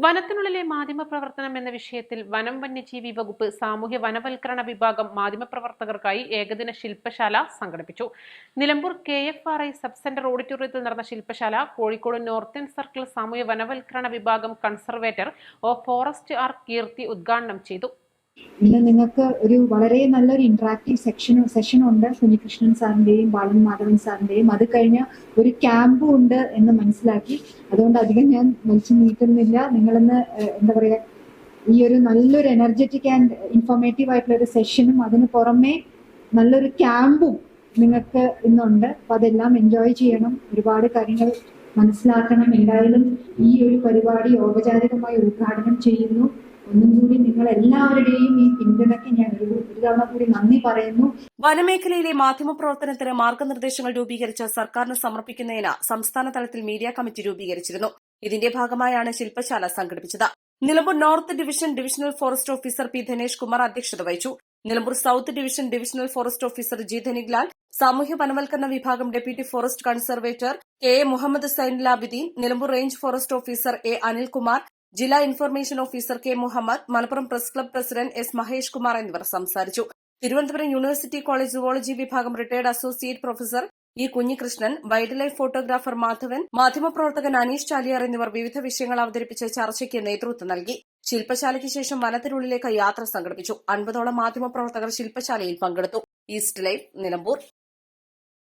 വനത്തിനുള്ളിലെ മാധ്യമപ്രവർത്തനം എന്ന വിഷയത്തിൽ വനം വന്യജീവി വകുപ്പ് സാമൂഹ്യ വനവൽക്കരണ വിഭാഗം മാധ്യമപ്രവർത്തകർക്കായി ഏകദിന ശില്പശാല സംഘടിപ്പിച്ചു. നിലമ്പൂർ KFRI സബ് സെന്റർ ഓഡിറ്റോറിയത്തിൽ നടന്ന ശില്പശാല കോഴിക്കോട് നോർത്തേൺ സർക്കിൾ സാമൂഹ്യ വനവൽക്കരണ വിഭാഗം കൺസർവേറ്റർ ഫോറസ്റ്റ് ആർ കീർത്തി ഉദ്ഘാടനം ചെയ്തു. ഇന്ന് നിങ്ങൾക്ക് ഒരു വളരെ നല്ലൊരു ഇന്ററാക്റ്റീവ് സെഷൻ ഉണ്ട് കുഞ്ഞികൃഷ്ണൻ സാറിന്റെയും ബാലൻ മാധവൻ സാറിന്റെയും. അത് കഴിഞ്ഞ ഒരു ക്യാമ്പും ഉണ്ട് എന്ന് മനസ്സിലാക്കി. അതുകൊണ്ട് അധികം ഞാൻ വലിച്ചു നീട്ടുന്നില്ല. നിങ്ങളിന്ന് എന്താ പറയുക, ഈ ഒരു നല്ലൊരു എനർജറ്റിക് ആൻഡ് ഇൻഫോർമേറ്റീവ് ആയിട്ടുള്ള ഒരു സെഷനും അതിന് പുറമെ നല്ലൊരു ക്യാമ്പും നിങ്ങൾക്ക് ഇന്നുണ്ട്. അപ്പൊ അതെല്ലാം എൻജോയ് ചെയ്യണം. ഒരുപാട് കാര്യങ്ങൾ മനസ്സിലാക്കണം. എന്തായാലും ഈ ഒരു പരിപാടി ഔപചാരികമായി ഉദ്ഘാടനം ചെയ്യുന്നു. ഒന്നും കൂടി നിങ്ങൾ എല്ലാവരുടെയും ഈ പിന്തുണയ്ക്ക് ഞാൻ ഒരു തവണ കൂടി നന്ദി പറയുന്നു. വനമേഖലയിലെ മാധ്യമപ്രവർത്തനത്തിന് മാർഗനിർദ്ദേശങ്ങൾ രൂപീകരിച്ച് സർക്കാരിന് സമർപ്പിക്കുന്നതിന് സംസ്ഥാന തലത്തിൽ മീഡിയ കമ്മിറ്റി രൂപീകരിച്ചിരുന്നു. ഇതിന്റെ ഭാഗമായാണ് ശില്പശാല സംഘടിപ്പിച്ചത്. Nilambur north divisional forest officer P. Dhanesh Kumar അധ്യക്ഷത വഹിച്ചു. Nilambur south divisional forest officer G. Dhaniklal, സാമൂഹ്യ വനവൽക്കരണ വിഭാഗം deputy forest conservator KA Muhammad Zainulabideen, Nilambur range forest officer A. Anilkumar, ജില്ലാ information officer K. Muhammad, Malappuram press club president S. Mahesh Kumar എന്നിവർ സംസാരിച്ചു. തിരുവനന്തപുരം യൂണിവേഴ്സിറ്റി കോളേജ് സുവോളജി വിഭാഗം retired associate professor E. Kunhikrishnan, wild life photographer Madhavan, മാധ്യമപ്രവർത്തകൻ അനീഷ് ചാലിയാർ എന്നിവർ വിവിധ വിഷയങ്ങൾ അവതരിപ്പിച്ച് ചർച്ചയ്ക്ക് നേതൃത്വം നൽകി. ശില്പശാലയ്ക്ക് ശേഷം വനത്തിനുള്ളിലേക്ക് യാത്ര സംഘടിപ്പിച്ചു. 50ഓളം മാധ്യമപ്രവർത്തകർ ശില്പശാലയിൽ പങ്കെടുത്തു. East live, Nilambur.